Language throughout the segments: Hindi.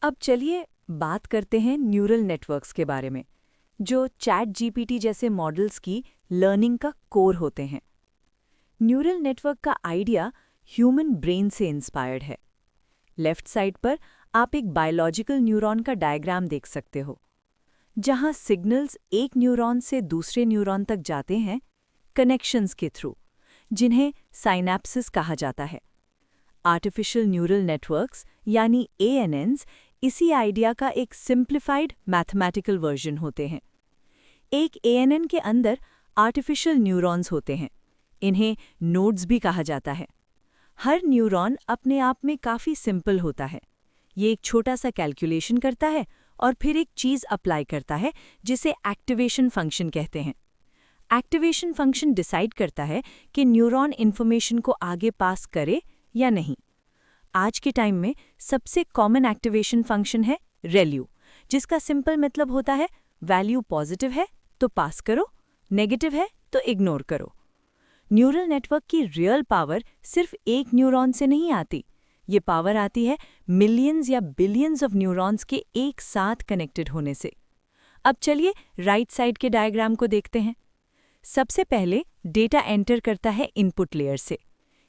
अब चलिए बात करते हैं न्यूरल नेटवर्क्स के बारे में, जो चैट जीपीटी जैसे मॉडल्स की लर्निंग का कोर होते हैं। न्यूरल नेटवर्क का आइडिया ह्यूमन ब्रेन से इंस्पायर्ड है। लेफ्ट साइड पर आप एक बायोलॉजिकल न्यूरॉन का डायग्राम देख सकते हो, जहां सिग्नल्स एक न्यूरॉन से दूसरे न्यूरॉन तक जाते हैं कनेक्शंस के थ्रू, जिन्हें साइनैप्सिस कहा जाता है। आर्टिफिशियल न्यूरल नेटवर्क्स यानी ANNs इसी आइडिया का एक सिंप्लीफाइड मैथमेटिकल वर्जन होते हैं। एक ANN के अंदर आर्टिफिशियल न्यूरॉन्स होते हैं। इन्हें नोड्स भी कहा जाता है। हर न्यूरॉन अपने आप में काफ़ी सिंपल होता है। ये एक छोटा सा कैलकुलेशन करता है और फिर एक चीज़ अप्लाई करता है जिसे एक्टिवेशन फंक्शन कहते हैं। एक्टिवेशन फंक्शन डिसाइड करता है कि न्यूरॉन इन्फॉर्मेशन को आगे पास करे या नहीं। आज के टाइम में सबसे कॉमन एक्टिवेशन फंक्शन है रेल्यू, जिसका सिंपल मतलब होता है वैल्यू पॉजिटिव है तो पास करो, नेगेटिव है तो इग्नोर करो। न्यूरल नेटवर्क की रियल पावर सिर्फ एक न्यूरॉन से नहीं आती। ये पावर आती है मिलियंस या बिलियंस ऑफ न्यूरॉन्स के एक साथ कनेक्टेड होने से। अब चलिए राइट साइड के डायग्राम को देखते हैं। सबसे पहले डेटा एंटर करता है इनपुट लेयर से।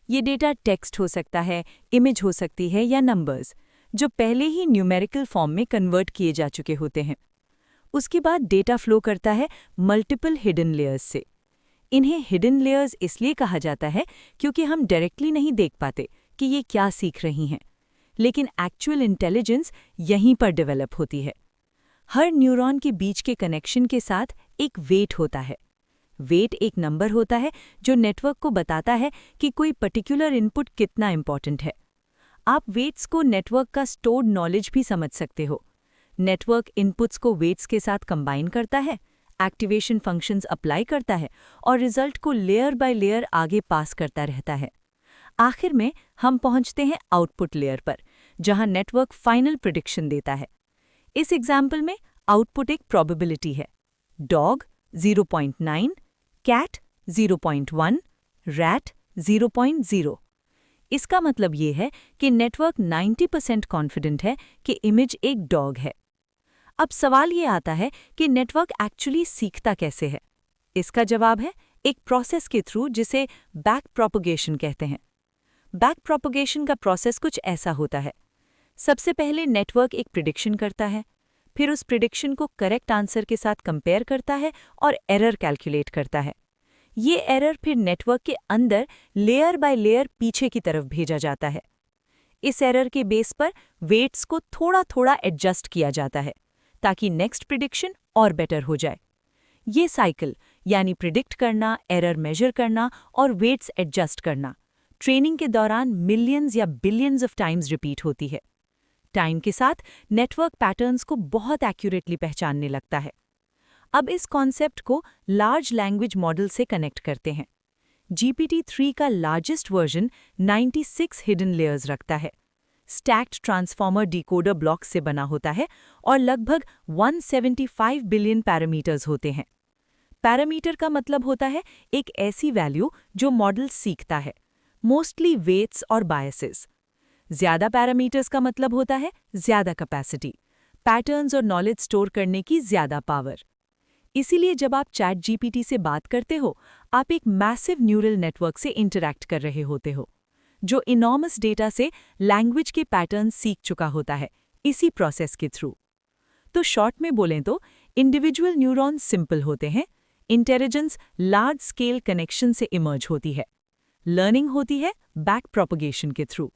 ये डेटा टेक्स्ट हो सकता है, इमेज हो सकती है या नंबर्स, जो पहले ही न्यूमेरिकल फॉर्म में कन्वर्ट किए जा चुके होते हैं। उसके बाद डेटा फ्लो करता है मल्टीपल हिडन लेयर्स से। इन्हें हिडन लेयर्स इसलिए कहा जाता है क्योंकि हम डायरेक्टली नहीं देख पाते कि ये क्या सीख रही हैं, लेकिन एक्चुअल इंटेलिजेंस यहीं पर डेवलप होती है। हर न्यूरॉन के बीच के कनेक्शन के साथ एक वेट होता है। वेट एक नंबर होता है जो नेटवर्क को बताता है कि कोई पर्टिकुलर इनपुट कितना इंपॉर्टेंट है। आप वेट्स को नेटवर्क का स्टोर्ड नॉलेज भी समझ सकते हो। नेटवर्क इनपुट्स को वेट्स के साथ कंबाइन करता है, एक्टिवेशन फंक्शंस अप्लाई करता है और रिजल्ट को लेयर बाय लेयर आगे पास करता रहता है। आखिर में हम पहुंचते हैं आउटपुट लेयर पर, जहां नेटवर्क फाइनल प्रिडिक्शन देता है। इस एग्जाम्पल में आउटपुट एक प्रोबेबिलिटी है। Dog 0.9, cat 0.1, rat 0.0। इसका मतलब ये है कि नेटवर्क 90% कॉन्फिडेंट है कि इमेज एक डॉग है। अब सवाल ये आता है कि नेटवर्क एक्चुअली सीखता कैसे है। इसका जवाब है एक प्रोसेस के थ्रू, जिसे बैक प्रोपगेशन कहते हैं। बैक प्रोपगेशन का प्रोसेस कुछ ऐसा होता है। सबसे पहले नेटवर्क एक प्रिडिक्शन करता है, फिर उस प्रिडिक्शन को करेक्ट आंसर के साथ कंपेयर करता है और एरर कैलकुलेट करता है। ये एरर फिर नेटवर्क के अंदर लेयर बाय लेयर पीछे की तरफ भेजा जाता है। इस एरर के बेस पर वेट्स को थोड़ा थोड़ा एडजस्ट किया जाता है ताकि नेक्स्ट प्रिडिक्शन और बेटर हो जाए। ये साइकिल यानी प्रिडिक्ट करना, एरर मेजर करना और वेट्स एडजस्ट करना ट्रेनिंग के दौरान मिलियंस या बिलियंस ऑफ टाइम्स रिपीट होती है। टाइम के साथ नेटवर्क पैटर्न्स को बहुत एक्यूरेटली पहचानने लगता है। अब इस कॉन्सेप्ट को लार्ज लैंग्वेज मॉडल से कनेक्ट करते हैं। GPT-3 का लार्जेस्ट वर्जन 96 हिडन लेयर्स रखता है। स्टैक्ड ट्रांसफॉर्मर डिकोडर ब्लॉक से बना होता है और लगभग 175 बिलियन पैरामीटर्स होते हैं। पैरामीटर का मतलब होता है एक ऐसी वैल्यू जो मॉडल सीखता है, मोस्टली वेट्स और बायसेस। ज्यादा पैरामीटर्स का मतलब होता है ज्यादा कैपेसिटी, पैटर्न्स और नॉलेज स्टोर करने की ज्यादा पावर। इसीलिए जब आप चैट जीपीटी से बात करते हो, आप एक मैसिव न्यूरल नेटवर्क से इंटरैक्ट कर रहे होते हो, जो इनॉर्मस डेटा से लैंग्वेज के पैटर्न सीख चुका होता है इसी प्रोसेस के थ्रू। तो शॉर्ट में बोलें तो इंडिविजुअल न्यूरॉन्स सिंपल होते हैं, इंटेलिजेंस लार्ज स्केल कनेक्शन से इमर्ज होती है, लर्निंग होती है बैक प्रोपगेशन के थ्रू,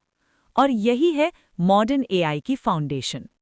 और यही है मॉडर्न AI की फाउंडेशन।